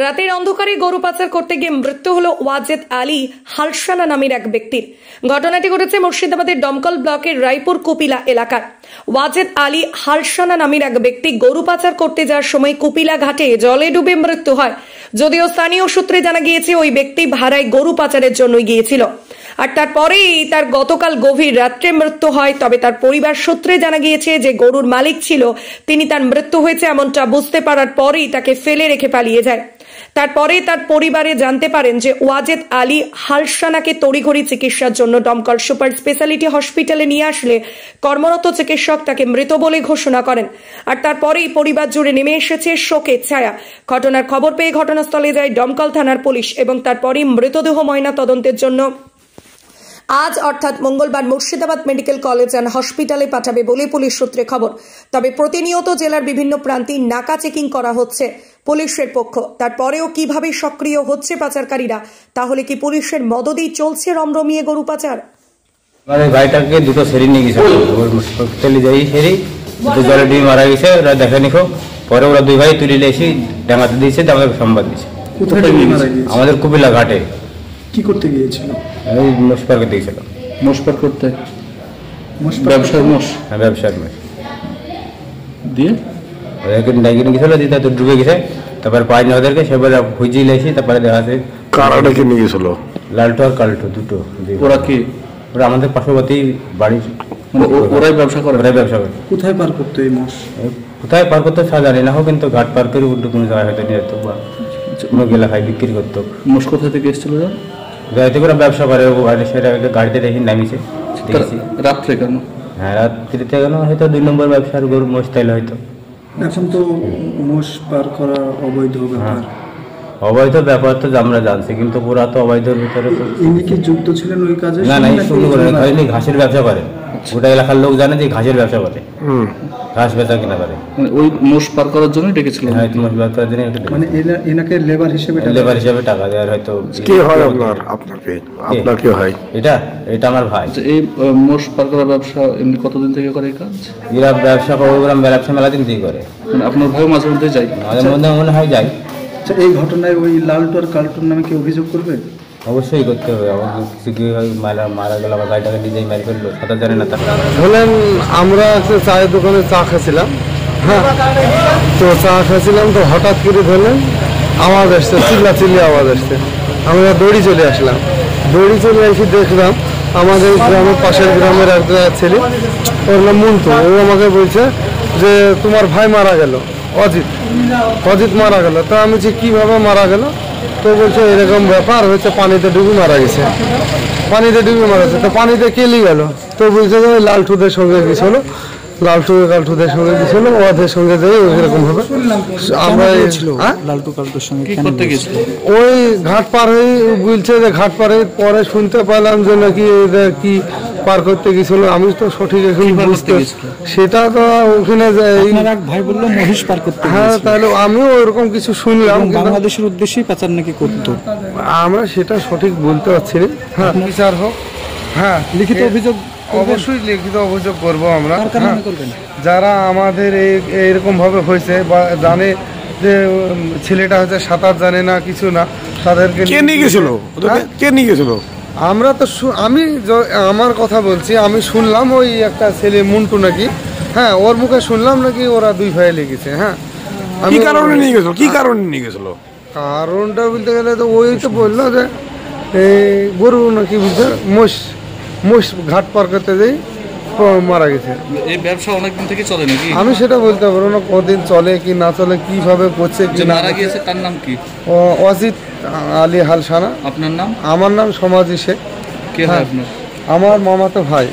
রাতের অন্ধকারে গরু পাচার করতে গিয়ে মৃত্যু হলো ওয়াজেদ আলী হালসানা নামের এক ব্যক্তির। ঘটনাটি ঘটেছে মুর্শিদাবাদের দমকল ব্লকের রায়পুর কুপিলা এলাকার। ওয়াজেদ আলী হালসানা নামের এক ব্যক্তি গরু পাচার করতে যাওয়ার সময় কুপিলা ঘাটে জলে ডুবে মৃত্যু হয়। যদিও স্থানীয় সূত্রে জানা গিয়েছে ওই ব্যক্তি ভাড়ায় গরু পাচারের জন্য গিয়েছিল, আর তারপরেই তার গতকাল গভীর রাত্রে মৃত্যু হয়। তবে তার পরিবার সূত্রে জানা গিয়েছে যে গরুর মালিক ছিল তিনি তার মৃত্যু হয়েছে এমনটা বুঝতে পারার পরেই তাকে ফেলে রেখে পালিয়ে যায়। তারপরে তার পরিবারে জানতে পারেন যে ওয়াজেদ আলী হালসানাকে তড়িঘড়ি চিকিৎসার জন্য দমকল সুপার স্পেশালিটি হসপিটালে নিয়ে আসলে কর্মরত চিকিৎসক তাকে মৃত বলে ঘোষণা করেন। আর তারপরেই পরিবার জুড়ে নেমে এসেছে শোকের ছায়া। ঘটনার খবর পেয়ে ঘটনাস্থলে যায় দমকল থানার পুলিশ এবং তারপরেই মৃতদেহ ময়না তদন্তের জন্য আজ অর্থাৎ মঙ্গলবার মুর্শিদাবাদ মেডিকেল কলেজ অ্যান্ড হসপিটালে পাঠাবে বলে পুলিশ সূত্রে খবর। তবে প্রতিনিয়ত জেলার বিভিন্ন প্রান্তে নাকা চেকিং করা হচ্ছে পুলিশের পক্ষ। তারপরেও কিভাবে সক্রিয় হচ্ছে পাচারকারীরা, তাহলে কি পুলিশের মদদেই চলছে রমরমিয়ে গরু পাচার? ভাইটাকে দুটো সেরি নিয়ে গেছে, জলে ডুবে মারা গেছে, ওরা দেখে নিখো। পরে ওরা দুই ভাই তুলে এসে ডাঙাতে দিয়েছে, আমাদের সংবাদ দিয়েছে। আমাদের কুপিলা ঘাটে। কি করতে গিয়েছিল? আমি মোষপার করতে গেছিলাম। মোষপার করতে? ব্যবসার মোষ? হ্যাঁ, ব্যবসার মোষ। দিয়ে ডাইকে নিয়ে গেছিল, দিয়ে তো ডুবে গেছে। তারপরে পাই না ওদেরকে, সেবারে খুঁজিয়ে লেছি। তারপরে দেখা আছে কারাটাকে নিয়ে গেছিল, লালটু আর কালটু দুটো। ওরা কি? ওরা আমাদের পার্শ্ববর্তী বাড়ির। ওরাই ব্যবসা করে? ওরাই ব্যবসা করে। কোথায় পার করতো এই মোষ? কোথায় পার করতো তা জানি না, হোক কিন্তু ঘাট পার করে উল্টো কোনো জায়গায় হয়তো নিয়ে যেত বা কোনো এলাকায় বিক্রি করতো। মোষ কোথা থেকে এসেছিল? গাড়িতে করে ব্যবসা করে, সেটা গাড়িতে দেখি নামিয়েছে। রাত্রে কেন? হ্যাঁ, রাত্রিতে কেন হয়তো 2 নম্বর ব্যবসার গরু মোষ তাইলে হয়তো। এখন তো মোষ পার করা অবৈধ ব্যাপার। অবৈধ ব্যাপার তো আমরা জানছি, কিন্তু পুরা তো অবৈধের ভিতরে। ইনি কি যুক্ত ছিলেন ওই কাজে? না না, শুরু করে ঘাসের ব্যবসা করে। গোটা এলাকার লোক জানে যে ঘাসের ব্যবসা করে, ঘাস বেচা কিনা করে। ওই মোষ পার করার জন্য ডেকেছিল? হ্যাঁ, মোষ পার করার জন্য। মানে এনাকে লেবার হিসেবে টাকা দেওয়ার হয়তো। কি হয় আপনার কি হয়? এটা আমার ভাই। এই মোষ পার করার ব্যবসা এমনি কতদিন থেকে করে এই কাজ? এরা ব্যবসা প্রোগ্রাম মেলা দিন থেকে করে। মানে আপনার ভাই মাঝে মধ্যে যায়? মাঝে মধ্যে মনে হয় যায়। আচ্ছা, এই ঘটনায় ওই লালটু আর কালটুর নামে কি অভিযোগ করবে? অবশ্যই করতে হবে। আমার কিছু কি মারা গেল, আমার গাড়িটাকে নিজেই মারি ফেললো, সেটা জানে না। বলেন, আমরা চায়ের দোকানে চা খাচ্ছিলাম। হ্যাঁ, তো চা খাচ্ছিলাম, তো হঠাৎ করে ধরলেন আওয়াজ আসছে, চিল্লি আওয়াজ আসছে। আমরা দৌড়ি চলে আসলাম। দৌড়ি চলে এসে দেখলাম আমাদের গ্রামের পাশের গ্রামের একটা ছেলে, ওর নাম মন্টু। ও আমাকে বলছে যে তোমার ভাই মারা গেল, অজিত মারা গেল। তো আমি যে কীভাবে মারা গেল? তো বলছে এরকম ব্যাপার হচ্ছে, পানিতে ডুবে মারা গেছে। তো পানিতে কেলি গেল। তো বলছে যে লালটুদের সঙ্গে গেছিল, কালটুদের সঙ্গে গেছিল, ওদের সঙ্গে যাই ওইরকম ভাবে আমরা লালটুর সঙ্গে কি করতে গেছিল? ওই ঘাট পার হয়ে বলছে যে ঘাট পার হয়ে পরে শুনতে পেলাম যে নাকি কি পার করতে গেছিল। আমি তো সঠিক এখন বুঝতে, সেটা তো ওখানে ভাই বললো মহিষ পার করতে। হ্যাঁ, তাহলে আমিও ওরকম কিছু শুনলাম। বাংলাদেশের উদ্দেশ্যেই পাচার নাকি করতো, আমরা সেটা সঠিক বলতে পারছি না। হ্যাঁ, বিচার হোক। হ্যাঁ, লিখিত অভিযোগ অবশ্যই লিখিত অভিযোগ করবো আমরা। যারা আমাদের এইরকম ভাবে হয়েছে বা জানে যে ছেলেটা হচ্ছে সাঁতার জানে না, কিছু না, তাদেরকে নিয়ে গেছিল। আমরা তো আমি আমার কথা বলছি, আমি শুনলাম ওই একটা ছেলে মন্টু নাকি, হ্যাঁ, ওর মুখে শুনলাম নাকি ওরা 2 ভাই লেগেছে। হ্যাঁ, কি কারণে নিয়ে গেছিল? কারণটা বলতে গেলে তো ওই তো বললো যে গরু নাকি বুঝছে মোষ ঘাট পার করতে যাই মারা গেছে। এই ব্যবসা অনেকদিন থেকে চলে নাকি? আমি সেটা বলতে পারবো না কদিন চলে কি না চলে, কিভাবে করছে কি। মারা গিয়েছে তার নাম কি? ওয়াজিদ আলী হালসানা। আপনার নাম? আমার নাম সমাজি শেখ। কে হয় আপনার? আমার মামাতো ভাই।